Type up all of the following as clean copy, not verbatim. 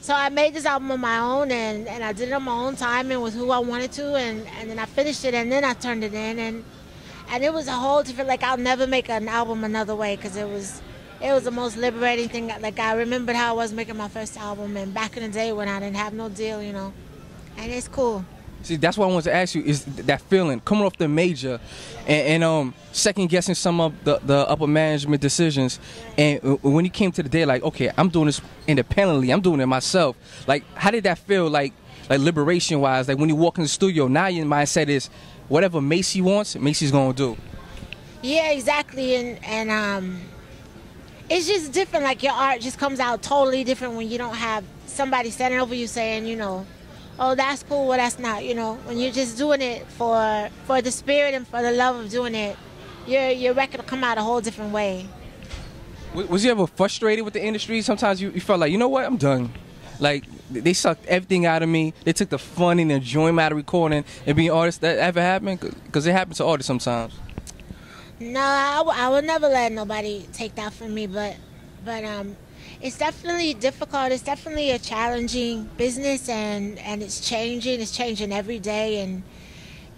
So I made this album on my own, and I did it on my own time and with who I wanted to, and then I finished it, and then I turned it in, and it was a whole different, like, I'll never make an album another way, because it was the most liberating thing. Like, I remembered how I was making my first album, and back in the day when I didn't have no deal, you know, and it's cool. See, that's what I wanted to ask you, is that feeling coming off the major and second guessing some of the upper management decisions, and when you came to the day, like, okay, I'm doing this independently, I'm doing it myself. Like, how did that feel, like liberation wise? Like, when you walk in the studio, now your mindset is whatever Macy wants, Macy's gonna do. Yeah, exactly. And it's just different. Like, your art just comes out totally different when you don't have somebody standing over you saying, you know, oh, that's cool, well, that's not, you know. When you're just doing it for the spirit and for the love of doing it, your record will come out a whole different way. Was you ever frustrated with the industry? Sometimes you felt like, you know what, I'm done. Like, they sucked everything out of me. They took the fun and the enjoyment out of recording and being artists. That ever happened? Because it happens to artists sometimes. No, I would never let nobody take that from me, but it's definitely difficult. It's definitely a challenging business, and it's changing. It's changing every day, and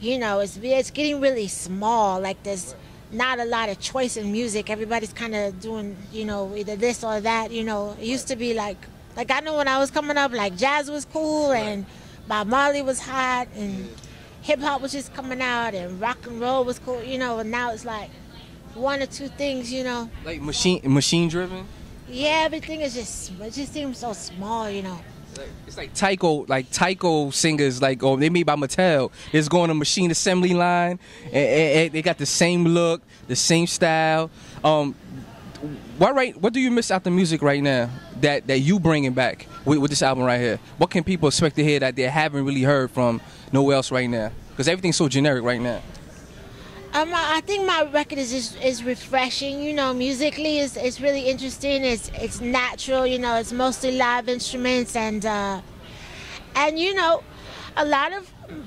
you know, it's getting really small. Like, there's not a lot of choice in music. Everybody's kind of doing, you know, either this or that. You know, it used to be like I know when I was coming up, like, jazz was cool, and Bob Marley was hot, and hip hop was just coming out, and rock and roll was cool. You know, and now it's like one or two things. You know, like machine driven. Yeah, everything is it just seems so small, you know. It's like taiko singers, like, oh, they made by Mattel. It's going to machine assembly line, and they got the same look, the same style. What do you miss out the music right now that you bringing back with this album right here? What can people expect to hear that they haven't really heard from nowhere else right now? Because everything's so generic right now. I think my record is refreshing. You know, musically it's really interesting. It's natural. You know, it's mostly live instruments, and you know,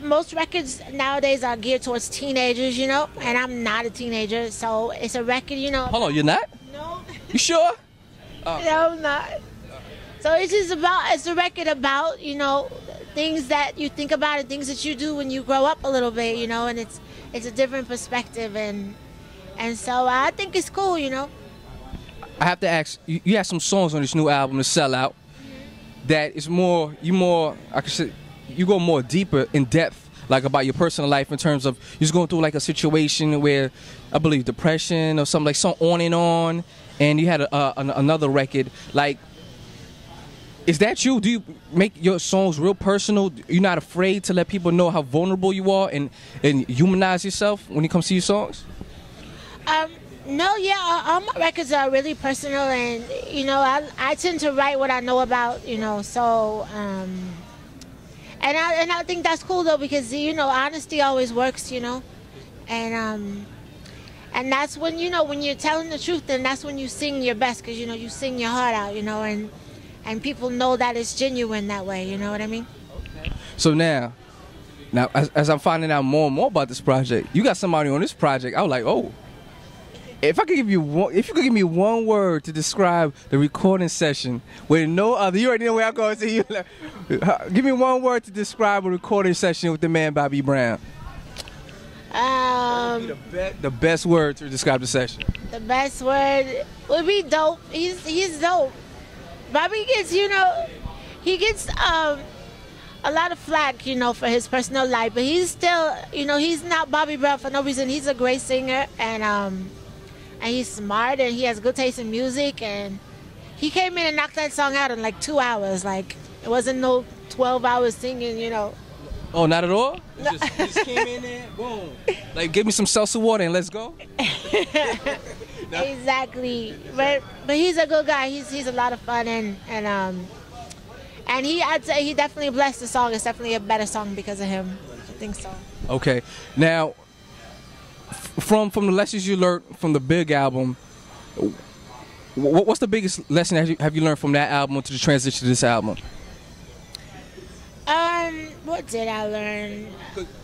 most records nowadays are geared towards teenagers. You know, and I'm not a teenager, so it's a record. You know. Hold on, you're not? No. You sure? No, I'm not. So it's a record about, you know, things that you think about and things that you do when you grow up a little bit. You know, and it's a different perspective, and so I think it's cool, you know. I have to ask, you have some songs on this new album, The Sellout, that is you go more deeper in depth, like about your personal life, in terms of you're just going through like a situation where, I believe, depression or something, like song On and On, and you had another record. Like, is that you? Do you make your songs real personal? You're not afraid to let people know how vulnerable you are and humanize yourself when it comes to your songs? No, yeah, all my records are really personal, and you know, I tend to write what I know about, you know, so and I think that's cool though, because you know, honesty always works, you know, and that's when, you know, when you're telling the truth, then that's when you sing your best, because you know, you sing your heart out, you know, and people know that it's genuine that way, you know what I mean? Okay. So now as I'm finding out more and more about this project, you got somebody on this project, I was like, oh, if you could give me one word to describe the recording session with no other, you already know where I'm going to. Give me one word to describe a recording session with the man Bobby Brown. The best word to describe the session. The best word would be dope. He's dope. Bobby gets, you know, a lot of flack, you know, for his personal life, but he's still, you know, he's not Bobby Brown for no reason. He's a great singer, and he's smart, and he has good taste in music, and he came in and knocked that song out in like 2 hours. Like, it wasn't no 12 hours singing, you know. Oh, not at all? No. You just came in there, boom. Like, give me some seltzer water and let's go? No. Exactly. But he's a good guy. He's a lot of fun, and I'd say he definitely blessed the song. It's definitely a better song because of him. I think so. Okay. Now, from the lessons you learned from the big album, what's the biggest lesson have you learned from that album to the transition to this album? What did I learn?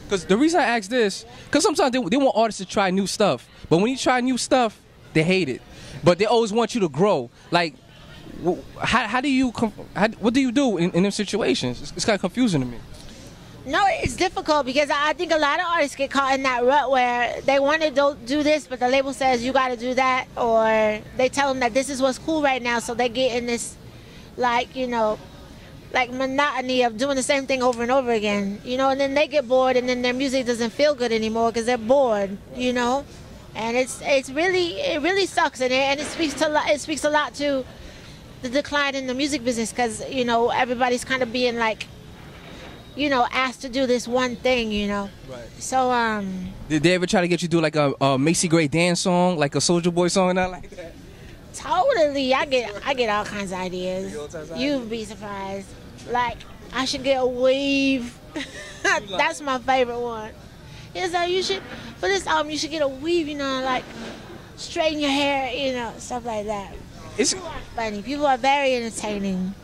Because the reason I ask this, because sometimes they want artists to try new stuff, but when you try new stuff, they hate it. But they always want you to grow. Like, how do you what do you do in them situations? It's kind of confusing to me. No, it's difficult because I think a lot of artists get caught in that rut where they want to do this, but the label says you got to do that, or they tell them that this is what's cool right now, so they get in this, like, you know, like monotony of doing the same thing over and over again, you know, and then they get bored, and then their music doesn't feel good anymore because they're bored, you know, and it really sucks, and it speaks a lot to the decline in the music business because, you know, everybody's kind of being like, you know, asked to do this one thing, you know. Right. So, did they ever try to get you to do like a Macy Gracy dance song, like a Soulja Boy song and that like that? Totally. I get all kinds of ideas. You'd be surprised. Like, I should get a weave. That's my favorite one. Yeah, so you should, for this album, you should get a weave, you know, like straighten your hair, you know, stuff like that. People are funny. People are very entertaining.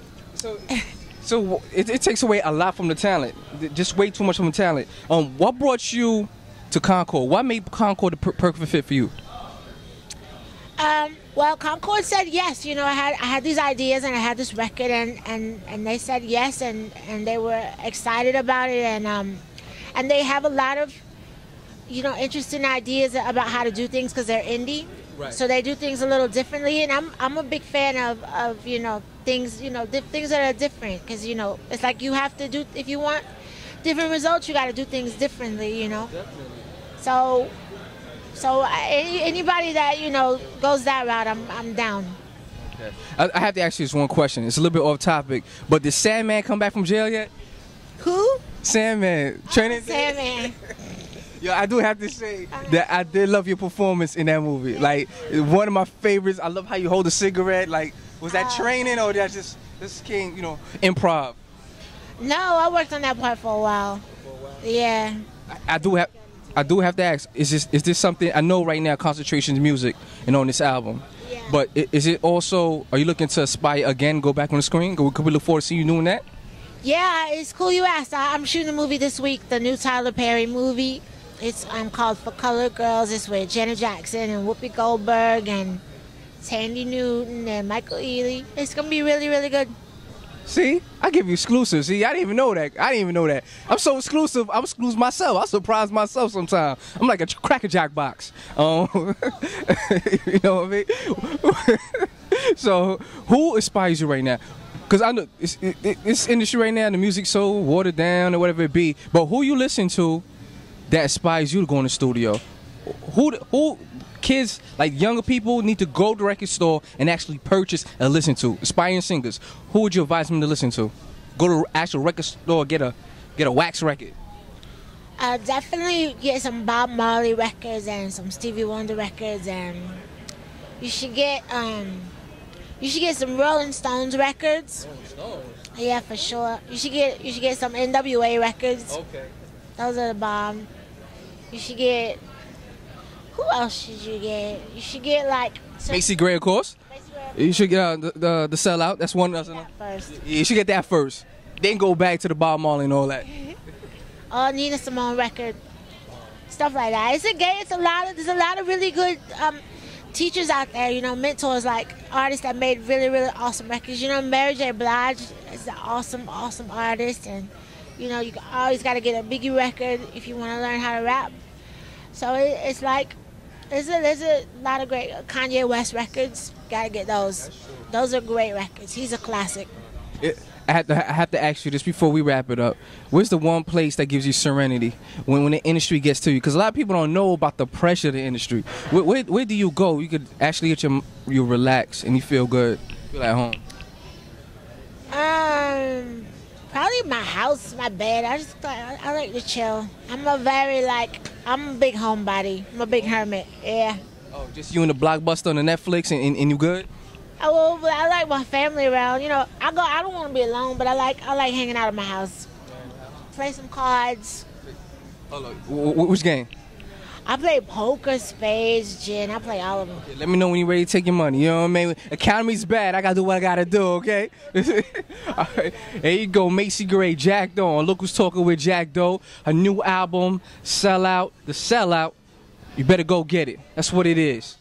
So it takes away a lot from the talent, just way too much from the talent. What brought you to Concord? What made Concord the perfect fit for you? Well, Concord said yes. You know, I had these ideas and I had this record, and they said yes, and they were excited about it, and they have a lot of, you know, interesting ideas about how to do things because they're indie. Right. So they do things a little differently, and I'm a big fan of you know, things, you know, things that are different, because, you know, it's like you have to do, if you want different results, you got to do things differently, you know. Definitely. So anybody that, you know, goes that route, I'm down. Okay. I have to ask you this one question. It's a little bit off topic, but did Sandman come back from jail yet? Who? Sandman. Training Sandman. Yo, I do have to say that I did love your performance in that movie. Like, one of my favorites. I love how you hold a cigarette. Like, was that training or that just this came, you know, improv? No, I worked on that part for a while. Yeah. I do have to ask. Is this something? I know right now concentration is music and on this album. Yeah. But is it also? Are you looking to aspire again? Go back on the screen? Could we look forward to seeing you doing that? Yeah, it's cool you asked. I'm shooting a movie this week, the new Tyler Perry movie. It's called For Colored Girls. It's with Janet Jackson and Whoopi Goldberg and Tandy Newton and Michael Ealy. It's gonna be really, really good. See, I give you exclusives. See, I didn't even know that. I'm so exclusive. I'm exclusive myself. I surprise myself sometimes. I'm like a Cracker Jack box. You know what I mean? So, who inspires you right now? Because I know this industry right now, the music's so watered down or whatever it be. But who you listen to that inspires you to go in the studio? Who kids, like younger people, need to go to the record store and actually purchase and listen to? Aspiring singers. Who would you advise them to listen to? Go to the actual record store, get a wax record. Definitely get some Bob Marley records and some Stevie Wonder records, and you should get some Rolling Stones records. Rolling Stones? Yeah, for sure. You should get some NWA records. Okay. Those are the bomb. You should get. Who else should you get? You should get like. Macy Gracy, of course. You should get the Sellout. That's one. That first. Yeah, you should get that first. Then go back to the Bob Marley and all that. Oh, Nina Simone record. Stuff like that. There's a lot of really good teachers out there. You know, mentors, like artists that made really, really awesome records. You know, Mary J. Blige is an awesome, awesome artist, and you know, you always got to get a Biggie record if you want to learn how to rap. So it's like, there's a lot of great Kanye West records. Got to get those. Those are great records. He's a classic. I have to ask you this before we wrap it up. Where's the one place that gives you serenity when the industry gets to you? Because a lot of people don't know about the pressure of the industry. Where do you go? You could actually get you relax and you feel good. Feel at home. Probably my house, my bed. I like to chill. I'm a big homebody. I'm a big hermit. Yeah. Oh, just you and the Blockbuster on the Netflix and you good? Oh, well, I like my family around. You know, I don't want to be alone, but I like hanging out at my house. Play some cards. Hold on. Which game? I play poker, spades, gin. I play all of them. Okay, let me know when you're ready to take your money. You know what I mean? Economy's bad. I got to do what I got to do, okay? All right. There you go. Macy Gracy, Jakk Doe. Look who's talking with Jakk Doe. Her new album, Sellout. The Sellout. You better go get it. That's what it is.